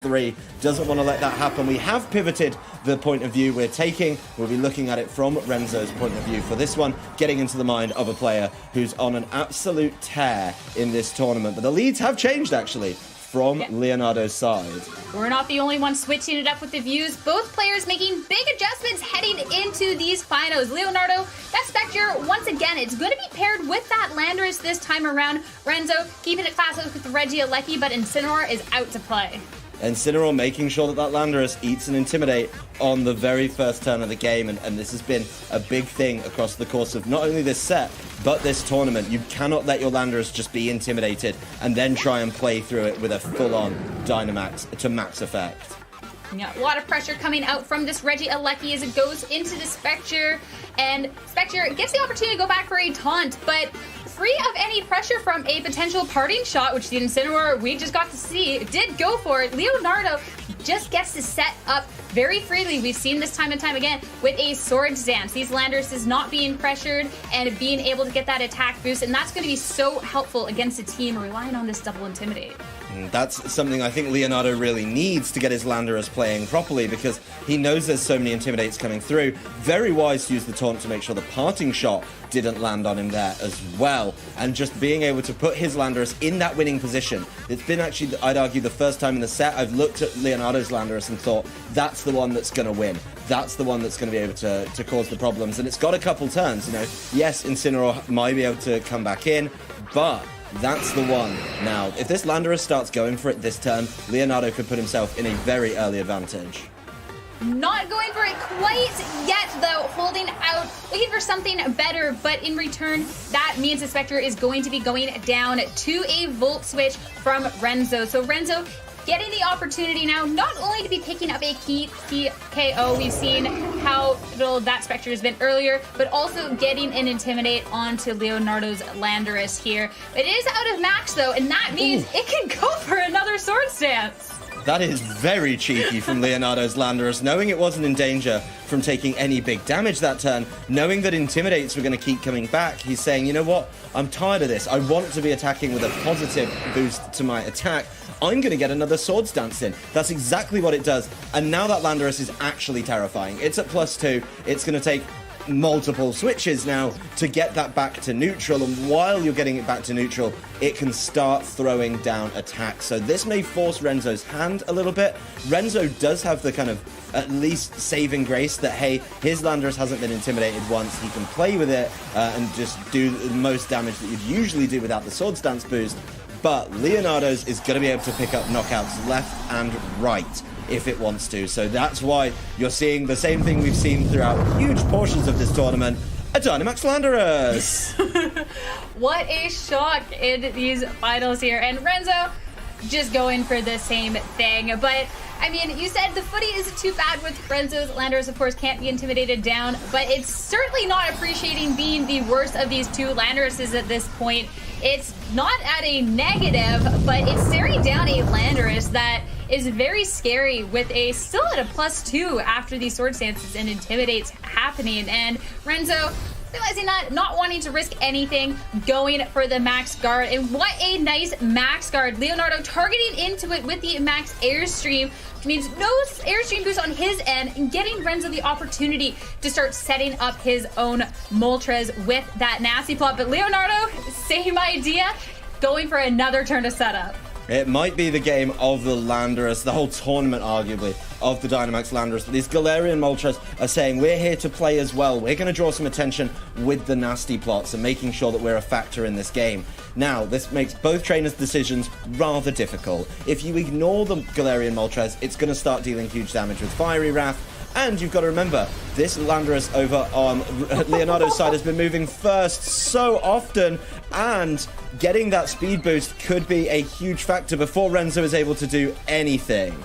3 doesn't want to let that happen. We have pivoted the point of view we're taking. We'll be looking at it from Renzo's point of view for this one, getting into the mind of a player who's on an absolute tear in this tournament. But the leads have changed, actually, from Leonardo's side. We're not the only ones switching it up with the views. Both players making big adjustments heading into these finals. Leonardo, that Spectre, once again, it's going to be paired with that Landorus this time around. Renzo keeping it classic with Regieleki, but Incineroar is out to play. Incineroar making sure that Landorus eats and Intimidate on the very first turn of the game, and this has been a big thing across the course of not only this set, but this tournament. You cannot let your Landorus just be intimidated and then try and play through it with a full-on Dynamax to max effect. Yeah, a lot of pressure coming out from this Regieleki as it goes into the Spectre, and Spectre gets the opportunity to go back for a taunt, but free of any pressure from a potential parting shot, which the Incineroar we just got to see did go for it. Leonardo just gets to set up very freely. We've seen this time and time again with a Swords Dance. These Landorus is not being pressured and being able to get that attack boost, and that's going to be so helpful against a team relying on this double Intimidate. That's something I think Leonardo really needs to get his Landorus playing properly, because he knows there's so many Intimidates coming through. Very wise to use the taunt to make sure the parting shot didn't land on him there as well. And just being able to put his Landorus in that winning position. It's been actually, I'd argue, the first time in the set I've looked at Leonardo's Landorus and thought, that's the one that's going to win. That's the one that's going to be able to cause the problems. And it's got a couple turns, you know. Yes, Incineroar might be able to come back in, but that's the one. Now, if this Landorus starts going for it this turn, Leonardo could put himself in a very early advantage. Not going for it quite yet, though. Holding out, looking for something better, but in return, that means the Spectre is going to be going down to a Volt Switch from Renzo. So Renzo getting the opportunity now not only to be picking up a key KO, we've seen how little that Spectre has been earlier, but also getting an Intimidate onto Leonardo's Landorus here. It is out of max, though, and that means it can go for another Swords Dance. That is very cheeky from Leonardo's Landorus, knowing it wasn't in danger from taking any big damage that turn, knowing that Intimidates were going to keep coming back. He's saying, you know what, I'm tired of this. I want to be attacking with a positive boost to my attack. I'm going to get another Swords Dance in. That's exactly what it does. And now that Landorus is actually terrifying. It's at +2. It's going to take multiple switches now to get that back to neutral, and while you're getting it back to neutral, it can start throwing down attacks. So this may force Renzo's hand a little bit. Renzo does have the kind of at least saving grace that, hey, his Landorus hasn't been intimidated once. He can play with it and just do the most damage that you'd usually do without the Swords Dance boost. But Leonardo's is going to be able to pick up knockouts left and right if it wants to. So that's why you're seeing the same thing we've seen throughout huge portions of this tournament, a Dynamax Landorus. What a shock in these finals here. And Renzo just going for the same thing. But, I mean, you said the footy isn't too bad with Renzo's. Landorus, of course, can't be intimidated down, but it's certainly not appreciating being the worst of these two Landoruses at this point. It's not at a negative, but it's staring down a Landorus that is very scary with a still at a +2 after these Swords Dances and Intimidates happening. And Renzo realizing that, not wanting to risk anything, going for the max guard. And what a nice max guard. Leonardo targeting into it with the max airstream, which means no airstream boost on his end, and getting Renzo the opportunity to start setting up his own Moltres with that nasty plot. But Leonardo, same idea, going for another turn to set up. It might be the game of the Landorus, the whole tournament, arguably, of the Dynamax Landorus. But these Galarian Moltres are saying, we're here to play as well. We're going to draw some attention with the nasty plots and making sure that we're a factor in this game. Now, this makes both trainers' decisions rather difficult. If you ignore the Galarian Moltres, it's going to start dealing huge damage with Fiery Wrath. And you've got to remember, this Landorus over on Leonardo's side has been moving first so often, and getting that speed boost could be a huge factor before Renzo is able to do anything.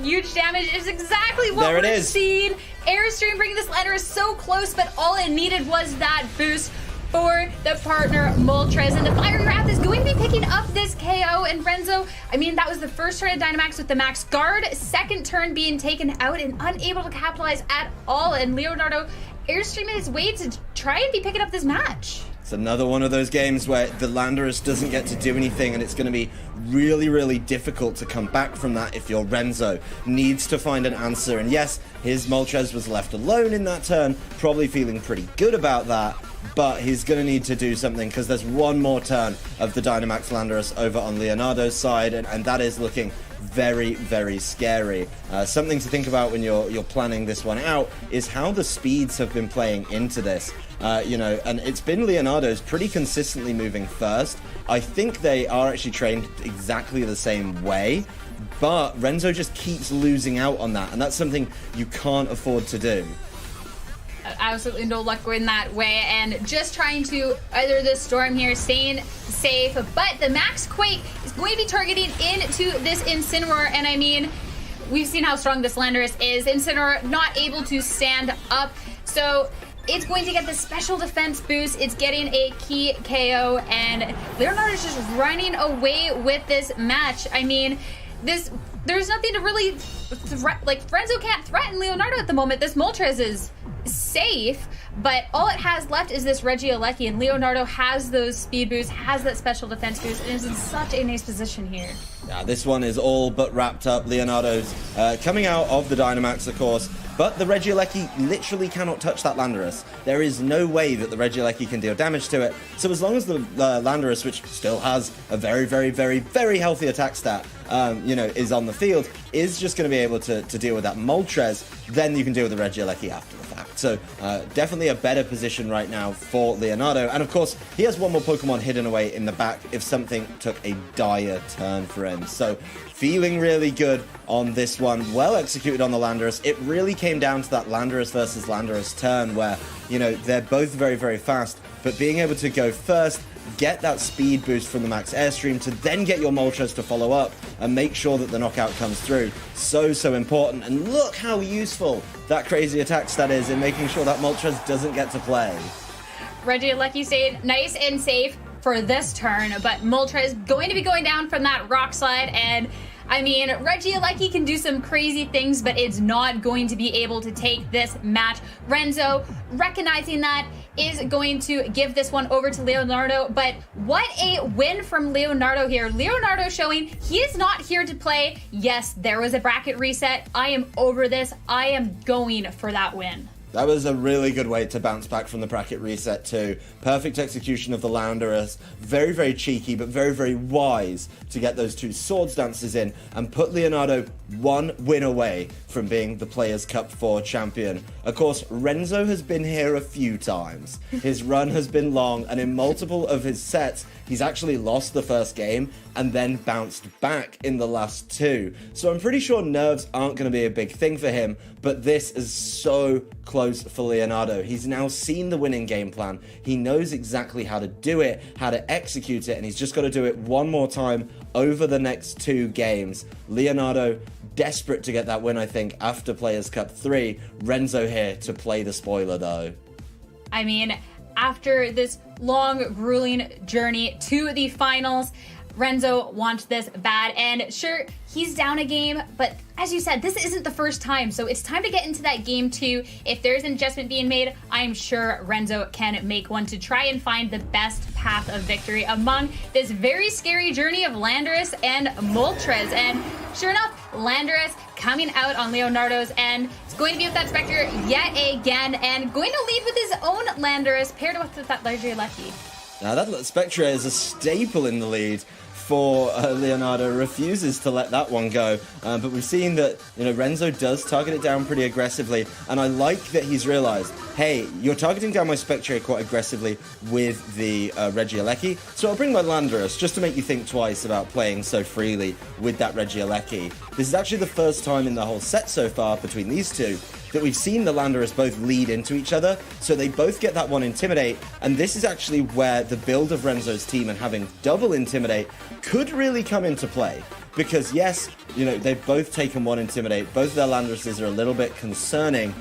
Huge damage is exactly what we're seeing. Airstream bringing this Landorus so close, but all it needed was that boost for the partner Moltres, and the Fiery Wrath is going to be picking up this KO. And Renzo, I mean, that was the first turn of Dynamax with the max guard, second turn being taken out and unable to capitalize at all, and Leonardo airstreaming his way to try and be picking up this match. It's another one of those games where the Landorus doesn't get to do anything, and it's going to be really, really difficult to come back from that if you're Renzo. Needs to find an answer, and yes, his Moltres was left alone in that turn, probably feeling pretty good about that, but he's going to need to do something because there's one more turn of the Dynamax Landorus over on Leonardo's side, and that is looking very, very scary. Something to think about when you're planning this one out is how the speeds have been playing into this. And it's been Leonardo's pretty consistently moving first. I think they are actually trained exactly the same way, but Renzo just keeps losing out on that, and that's something you can't afford to do. Absolutely no luck going that way, and just trying to weather this storm here, staying safe, but the Max Quake is going to be targeting into this Incineroar, and I mean, we've seen how strong this Landorus is. Incineroar not able to stand up, so it's going to get the special defense boost. It's getting a key KO, and Leonardo's just running away with this match. I mean, there's nothing to really Renzo can't threaten Leonardo at the moment. This Moltres is safe, but all it has left is this Regieleki, and Leonardo has those speed boosts, has that special defense boost, and is in such a nice position here. Yeah, this one is all but wrapped up. Leonardo's coming out of the Dynamax, of course, but the Regieleki literally cannot touch that Landorus. There is no way that the Regieleki can deal damage to it, so as long as the Landorus, which still has a very, very, very, very healthy attack stat, is on the field, is just going to be able to deal with that Moltres, then you can deal with the Regieleki after the fact. So definitely a better position right now for Leonardo. And of course, he has one more Pokemon hidden away in the back if something took a dire turn for him. So feeling really good on this one. Well executed on the Landorus. It really came down to that Landorus versus Landorus turn where, they're both very, very fast, but being able to go first, get that speed boost from the Max Airstream to then get your Moltres to follow up and make sure that the knockout comes through. So important. And look how useful that crazy attack stat is in making sure that Moltres doesn't get to play. Regieleki stayed nice and safe for this turn, but Moltres going to be going down from that rock slide, and I mean, Regieleki can do some crazy things, but it's not going to be able to take this match. Renzo, recognizing that, is going to give this one over to Leonardo, but what a win from Leonardo here. Leonardo showing he is not here to play. Yes, there was a bracket reset. I am over this. I am going for that win. That was a really good way to bounce back from the bracket reset too. Perfect execution of the Landorus. Very, very cheeky, but very, very wise to get those two Swords Dances in and put Leonardo one win away from being the Players' Cup 4 champion. Of course, Renzo has been here a few times. His run has been long, and in multiple of his sets, he's actually lost the first game and then bounced back in the last two. So I'm pretty sure nerves aren't going to be a big thing for him, but this is so close for Leonardo. He's now seen the winning game plan. He knows exactly how to do it, how to execute it, and he's just got to do it one more time over the next two games. Leonardo desperate to get that win, I think, after Players' Cup 3. Renzo here to play the spoiler, though. I mean, after this long, grueling journey to the finals, Renzo wants this bad, and sure, he's down a game, but as you said, this isn't the first time, so it's time to get into that game too. If there's an adjustment being made, I'm sure Renzo can make one to try and find the best path of victory among this very scary journey of Landorus and Moltres. And sure enough, Landorus coming out on Leonardo's end. It's going to be with that Spectre yet again, and going to lead with his own Landorus paired with that Regieleki. Now that Spectre is a staple in the lead for Leonardo, refuses to let that one go. But we've seen that, Renzo does target it down pretty aggressively, and I like that he's realized, hey, you're targeting down my Spectre quite aggressively with the Regieleki, so I'll bring my Landorus just to make you think twice about playing so freely with that Regieleki. This is actually the first time in the whole set so far between these two that we've seen the Landorus both lead into each other, so they both get that one Intimidate, and this is actually where the build of Renzo's team and having double Intimidate could really come into play. Because yes, they've both taken one Intimidate, both of their Landorus's are a little bit concerning,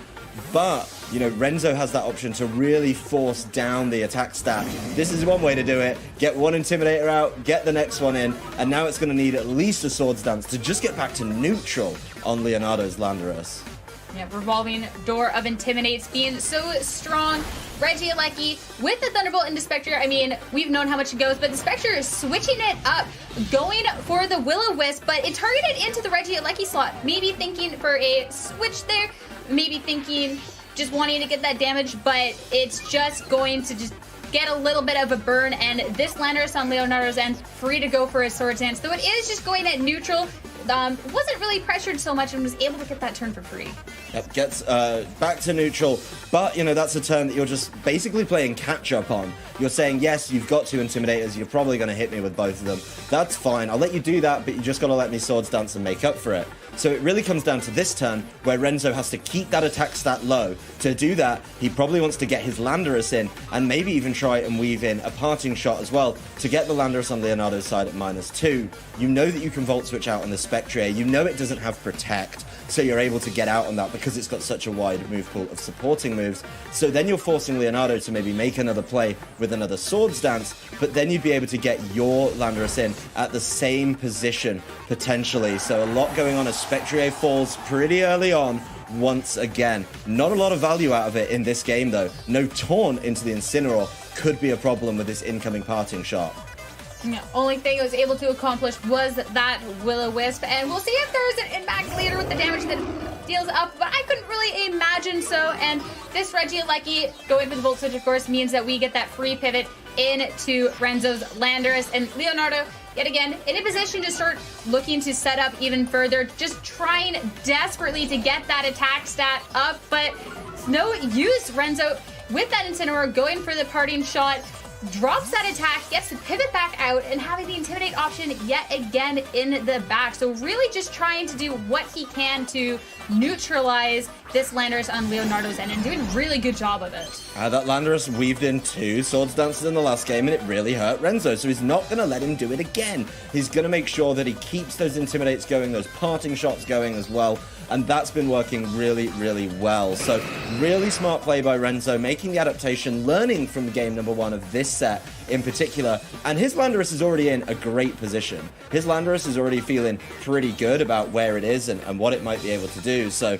but, Renzo has that option to really force down the attack stat. This is one way to do it. Get one Intimidator out, get the next one in, and now it's going to need at least a Swords Dance to just get back to neutral on Leonardo's Landorus. Yeah, revolving door of Intimidates being so strong. Regieleki with the Thunderbolt into Spectre. I mean, we've known how much it goes, but the Spectre is switching it up, going for the Will-O-Wisp, but it targeted into the Regieleki slot. Maybe thinking for a switch there, maybe thinking just wanting to get that damage, but it's just going to just get a little bit of a burn, and this Landorus on Leonardo's end, free to go for his Swords Dance, though it is just going at neutral. Wasn't really pressured so much and was able to get that turn for free. Yep, gets back to neutral, but, you know, that's a turn that you're just basically playing catch-up on. You're saying, yes, you've got 2 Intimidators, you're probably going to hit me with both of them. That's fine, I'll let you do that, but you just got to let me Swords Dance and make up for it. So it really comes down to this turn, where Renzo has to keep that attack stat low. To do that, he probably wants to get his Landorus in, and maybe even try and weave in a parting shot as well, to get the Landorus on Leonardo's side at -2. You know that you can Volt Switch out on the Spectre, you know it doesn't have Protect, so you're able to get out on that because it's got such a wide move pool of supporting moves. So then you're forcing Leonardo to maybe make another play with another Swords Dance, but then you'd be able to get your Landorus in at the same position, potentially. So a lot going on as Spectre falls pretty early on once again. Not a lot of value out of it in this game, though. No Taunt into the Incineroar could be a problem with this incoming parting shot. Yeah, only thing it was able to accomplish was that Will-O-Wisp, and we'll see if there's an impact later with the damage that deals up, but I couldn't really imagine so, and this Regieleki going for the Volt Switch, of course, means that we get that free pivot into Renzo's Landorus, and Leonardo, yet again, in a position to start looking to set up even further, just trying desperately to get that attack stat up, but it's no use. Renzo, with that Incineroar, going for the parting shot, drops that attack, gets the pivot back out, and having the Intimidate option yet again in the back. So really just trying to do what he can to neutralize this Landorus on Leonardo's end, and doing a really good job of it. That Landorus weaved in 2 Swords Dances in the last game, and it really hurt Renzo, so he's not going to let him do it again. He's going to make sure that he keeps those Intimidates going, those parting shots going as well, and that's been working really, really well. So really smart play by Renzo, making the adaptation, learning from game number 1 of this set in particular, and his Landorus is already in a great position. His Landorus is already feeling pretty good about where it is and what it might be able to do, so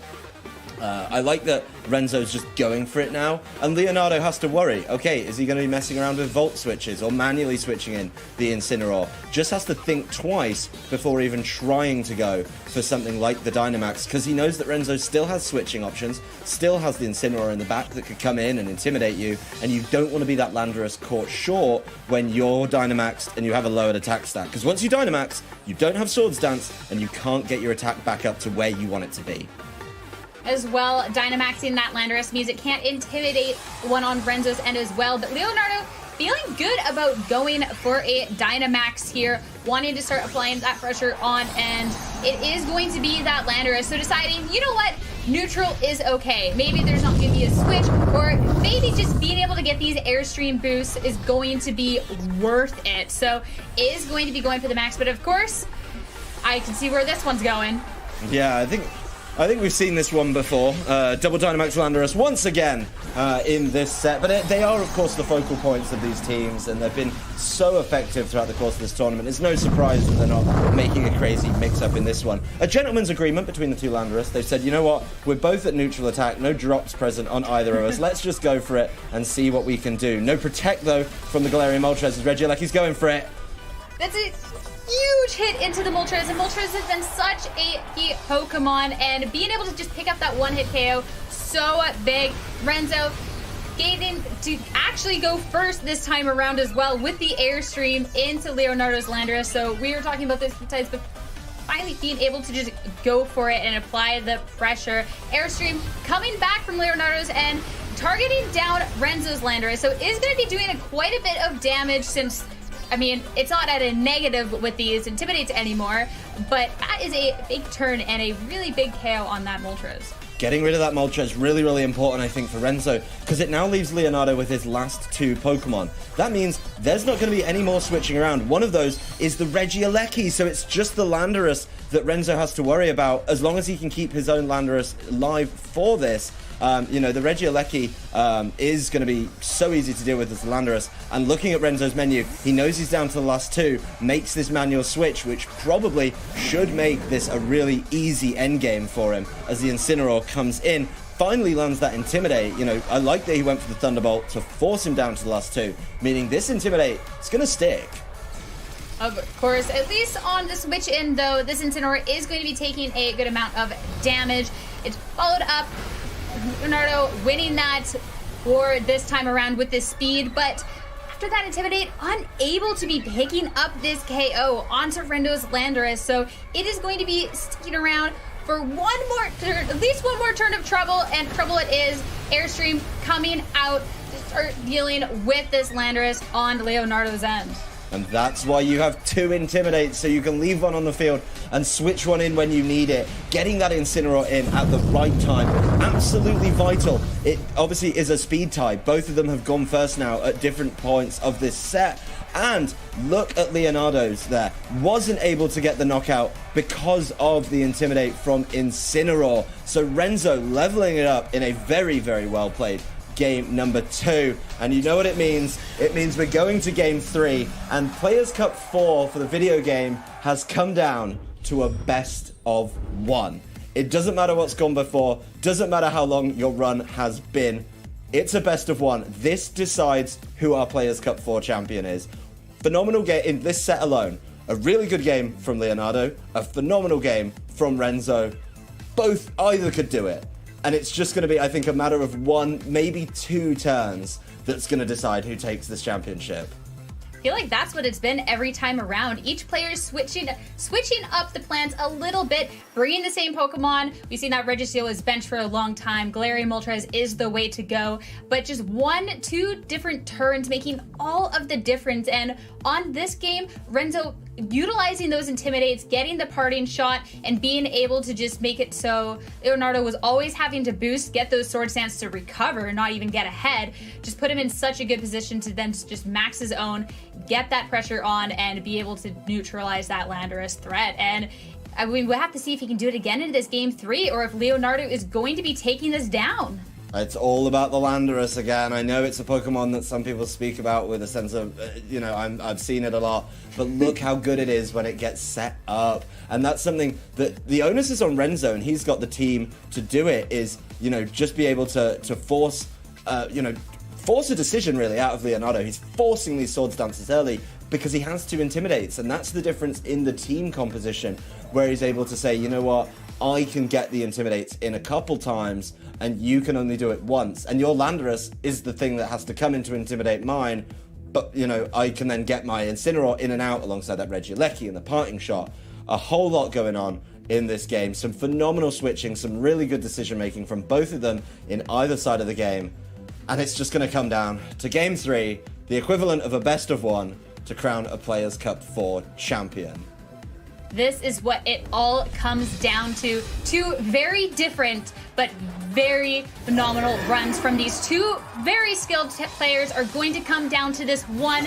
I like that Renzo's just going for it now, and Leonardo has to worry. Okay, is he going to be messing around with Volt Switches or manually switching in the Incineroar? Just has to think twice before even trying to go for something like the Dynamax, because he knows that Renzo still has switching options, still has the Incineroar in the back that could come in and intimidate you, and you don't want to be that Landorus caught short when you're Dynamaxed and you have a lowered attack stat, because once you Dynamax, you don't have Swords Dance, and you can't get your attack back up to where you want it to be. As well, Dynamaxing that Landorus means it can't intimidate one on Renzo's end as well, but Leonardo feeling good about going for a Dynamax here, wanting to start applying that pressure on, and it is going to be that Landorus, so deciding, you know what, neutral is okay. Maybe there's not going to be a switch, or maybe just being able to get these Airstream boosts is going to be worth it, so is going to be going for the max, but of course, I can see where this one's going. Yeah, I think we've seen this one before. Double Dynamax Landorus once again in this set. But they are, of course, the focal points of these teams, and they've been so effective throughout the course of this tournament. It's no surprise that they're not making a crazy mix-up in this one. A gentleman's agreement between the two Landorus. They've said, you know what, we're both at neutral attack, no drops present on either of us. Let's just go for it and see what we can do. No Protect, though, from the Galarian Moltres as Regieleki's going for it. That's it. Huge hit into the Moltres, and Moltres has been such a key Pokemon, and being able to just pick up that one-hit KO, so big. Renzo getting to actually go first this time around as well with the Airstream into Leonardo's Landorus, so we were talking about this besides, but finally being able to just go for it and apply the pressure. Airstream coming back from Leonardo's and targeting down Renzo's Landorus, so it is going to be doing quite a bit of damage since, I mean, it's not at a negative with these Intimidates anymore, but that is a big turn and a really big KO on that Moltres. Getting rid of that Moltres is really, really important, I think, for Renzo, because it now leaves Leonardo with his last 2 Pokemon. That means there's not going to be any more switching around. One of those is the Regieleki, so it's just the Landorus that Renzo has to worry about, as long as he can keep his own Landorus alive for this. You know, the Regieleki is going to be so easy to deal with as the Landorus. And looking at Renzo's menu, he knows he's down to the last two, makes this manual switch, which probably should make this a really easy endgame for him as the Incineroar comes in. Finally lands that Intimidate. You know, I like that he went for the Thunderbolt to force him down to the last two, meaning this Intimidate is going to stick. Of course, at least on the switch in, though, this Incineroar is going to be taking a good amount of damage. It's followed up, Leonardo winning that for this time around with this speed, but after that Intimidate, unable to be picking up this KO onto Renzo's Landorus, so it is going to be sticking around for at least one more turn of trouble, and trouble it is. Airstream coming out to start dealing with this Landorus on Leonardo's end. And that's why you have two Intimidates, so you can leave one on the field and switch one in when you need it. Getting that Incineroar in at the right time, absolutely vital. It obviously is a speed tie. Both of them have gone first now at different points of this set. And look at Leonardo's there. Wasn't able to get the knockout because of the Intimidate from Incineroar. So Renzo leveling it up in a very, very well played game number 2. And you know what it means? It means we're going to game 3. And Players Cup 4 for the video game has come down to a best of 1. It doesn't matter what's gone before. Doesn't matter how long your run has been. It's a best of 1. This decides who our Players Cup 4 champion is. Phenomenal game in this set alone. A really good game from Leonardo. A phenomenal game from Renzo. Both either could do it. And it's just going to be, I think, a matter of 1, maybe 2 turns that's going to decide who takes this championship. I feel like that's what it's been every time around. Each player switching up the plans a little bit, bringing the same Pokemon. We've seen that Registeel is benched for a long time. Galarian Moltres is the way to go. But just 1, 2 different turns making all of the difference. And on this game, Renzo utilizing those Intimidates, getting the parting shot, and being able to just make it so Leonardo was always having to boost, get those Sword Stance to recover, not even get ahead. Just put him in such a good position to then just max his own, get that pressure on, and be able to neutralize that Landorus threat. And I mean, we'll have to see if he can do it again in this game 3, or if Leonardo is going to be taking this down. It's all about the Landorus again. I know it's a Pokemon that some people speak about with a sense of, you know, I've seen it a lot, but look how good it is when it gets set up. And that's something that the onus is on Renzo, and he's got the team to do it, is, you know, just be able to force, force a decision really out of Leonardo. He's forcing these Sword Stances early because he has 2 Intimidates, and that's the difference in the team composition, where he's able to say, you know what, I can get the Intimidates in a couple times, and you can only do it once. And your Landorus is the thing that has to come in to intimidate mine, but, you know, I can then get my Incineroar in and out alongside that Regieleki and the parting shot. A whole lot going on in this game. Some phenomenal switching, some really good decision making from both of them in either side of the game. And it's just going to come down to game 3, the equivalent of a best of 1, to crown a Players Cup 4 champion. This is what it all comes down to. 2 very different but very phenomenal runs from these 2 very skilled players are going to come down to this one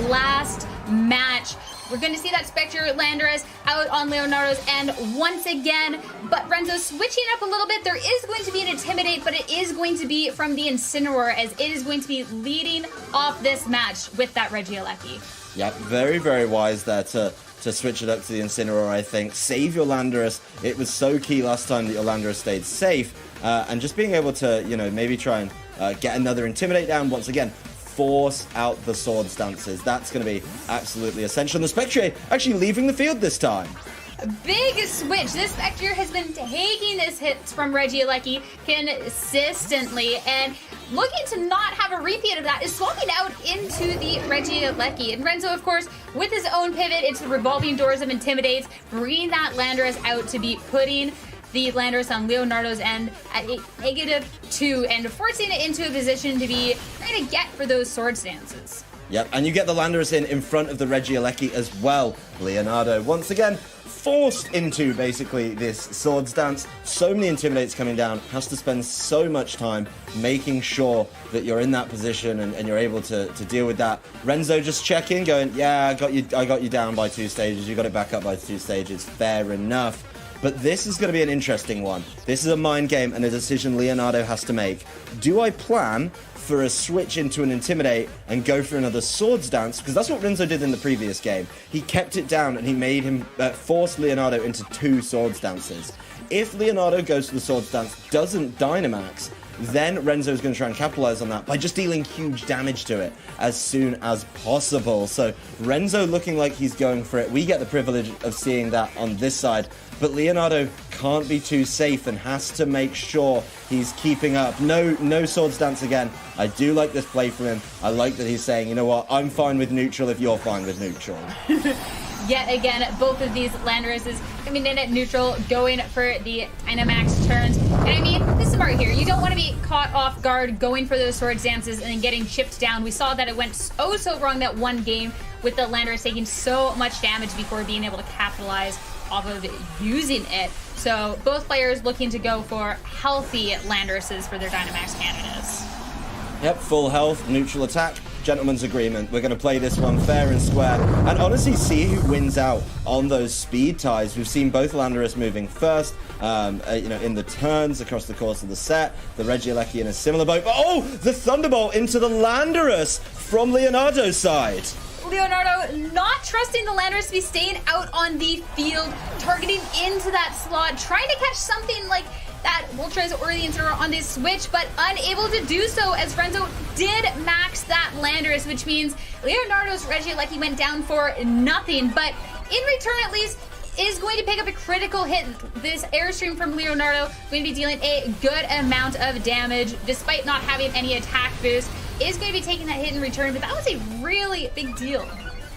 last match. We're going to see that Spectre Landorus out on Leonardo's end once again, but Renzo switching up a little bit. There is going to be an Intimidate, but it is going to be from the Incineroar, as it is going to be leading off this match with that Regieleki. Yeah, very, very wise there to switch it up to the Incineroar, I think. Save your Landorus. It was so key last time that your Landorus stayed safe. And just being able to, you know, maybe try and get another Intimidate down once again. Force out the Sword Stances. That's going to be absolutely essential. And the Spectre actually leaving the field this time. A big switch. This Spectre has been taking his hits from Regieleki consistently, and looking to not have a repeat of that is swapping out into the Regieleki. And Renzo, of course, with his own pivot into the revolving doors of Intimidates, bringing that Landorus out to be putting the Landorus on Leonardo's end at a -2 and forcing it into a position to be trying to get for those Sword Stances. Yep, and you get the Landorus in front of the Regieleki as well. Leonardo, once again, forced into basically this Sword Stance. So many Intimidates coming down, has to spend so much time making sure that you're in that position and you're able to deal with that. Renzo just checking, going, yeah, I got you down by 2 stages, you got it back up by 2 stages, fair enough. But this is going to be an interesting one. This is a mind game and a decision Leonardo has to make. Do I plan for a switch into an Intimidate and go for another Swords Dance? Because that's what Renzo did in the previous game. He kept it down and he made him force Leonardo into 2 Swords Dances. If Leonardo goes to the Swords Dance, doesn't Dynamax, then Renzo's going to try and capitalize on that by just dealing huge damage to it as soon as possible. So Renzo looking like he's going for it. We get the privilege of seeing that on this side, but Leonardo can't be too safe and has to make sure he's keeping up. No Swords Dance again. I do like this play from him. I like that he's saying, you know what, I'm fine with neutral if you're fine with neutral. Yet again, both of these Landorus's coming in at neutral, going for the Dynamax turns. And I mean, this is smart here. You don't want to be caught off guard going for those Swords Dances and then getting chipped down. We saw that it went so wrong that one game with the Landorus taking so much damage before being able to capitalize off of using it. So both players looking to go for healthy Landoruses for their Dynamax candidates. Yep, full health, neutral attack. Gentleman's agreement. We're going to play this one fair and square and honestly see who wins out on those speed ties. We've seen both Landorus moving first, in the turns across the course of the set. The Regieleki in a similar boat. But, oh, the Thunderbolt into the Landorus from Leonardo's side. Leonardo not trusting the Landorus to be staying out on the field, targeting into that slot, trying to catch something like that Moltres or the Incineroar on this switch, but unable to do so as Renzo did max that Landorus, which means Leonardo's Regieleki went down for nothing, but in return at least is going to pick up a critical hit. This Airstream from Leonardo going to be dealing a good amount of damage despite not having any attack boost. Is going to be taking that hit in return, but that was a really big deal.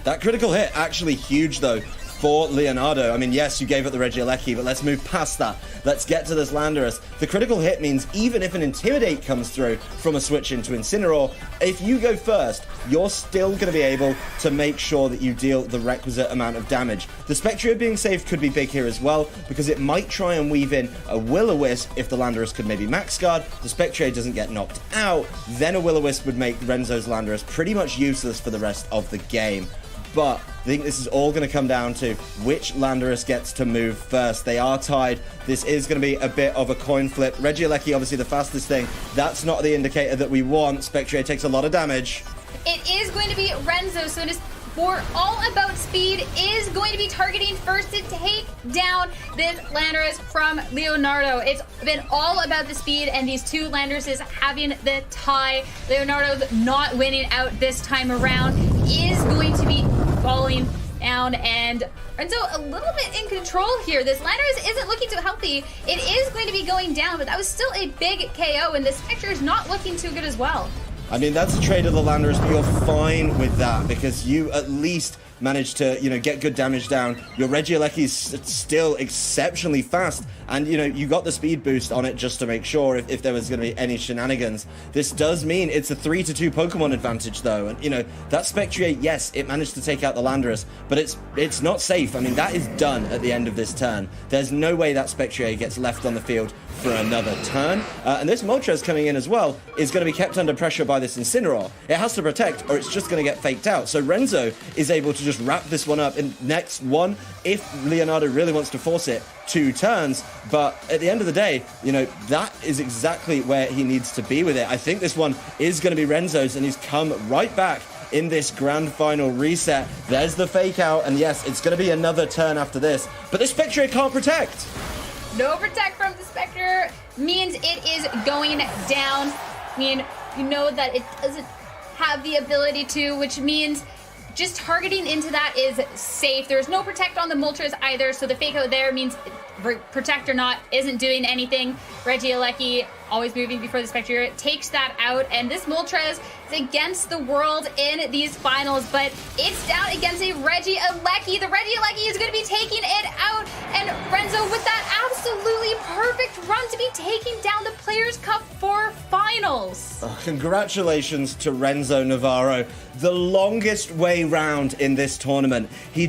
That critical hit actually huge though for Leonardo. I mean, yes, you gave up the Regieleki, but let's move past that. Let's get to this Landorus. The critical hit means even if an Intimidate comes through from a switch into Incineroar, if you go first, you're still going to be able to make sure that you deal the requisite amount of damage. The Spectrio being safe could be big here as well, because it might try and weave in a Will-O-Wisp if the Landorus could maybe max guard. The Spectrio doesn't get knocked out, then a Will-O-Wisp would make Renzo's Landorus pretty much useless for the rest of the game. But I think this is all going to come down to which Landorus gets to move first. They are tied. This is going to be a bit of a coin flip. Regieleki, obviously the fastest thing. That's not the indicator that we want. Spectrio takes a lot of damage. It is going to be Renzo, so it is for all about speed, is going to be targeting first to take down this Landorus from Leonardo. It's been all about the speed and these two Landoruses having the tie. Leonardo's not winning out this time around, is going to be falling down, and Renzo a little bit in control here. This Landorus isn't looking too healthy. It is going to be going down, but that was still a big KO, and this Spectre is not looking too good as well. I mean, that's a trade of the Landorus, but you're fine with that because you at least managed to, get good damage down. Your Regieleki is still exceptionally fast, and, you got the speed boost on it just to make sure if there was going to be any shenanigans. This does mean it's a 3-2 Pokemon advantage, though, and, that Spectriate, yes, it managed to take out the Landorus, but it's not safe. I mean, that is done at the end of this turn. There's no way that Spectriate gets left on the field for another turn, and this Moltres coming in as well is going to be kept under pressure by this Incineroar. It has to protect, or it's just going to get faked out. So Renzo is able to just wrap this one up in next one, if Leonardo really wants to force it, 2 turns. But at the end of the day, that is exactly where he needs to be with it. I think this one is going to be Renzo's, and he's come right back in this grand final reset. There's the fake out, and yes, it's going to be another turn after this, but this Spectre can't protect. No protect from the Spectre means it is going down. I mean, you know that it doesn't have the ability to, which means just targeting into that is safe. There's no protect on the Moltres either, so the fake out there means protect or not isn't doing anything. Regieleki always moving before the Spectre takes that out, and this Moltres is against the world in these finals, but it's down against a Regieleki. The Regieleki is going to be taking it out, and Renzo with that absolutely perfect run to be taking down the Players' Cup 4 finals. Congratulations to Renzo Navarro. The longest way round in this tournament. He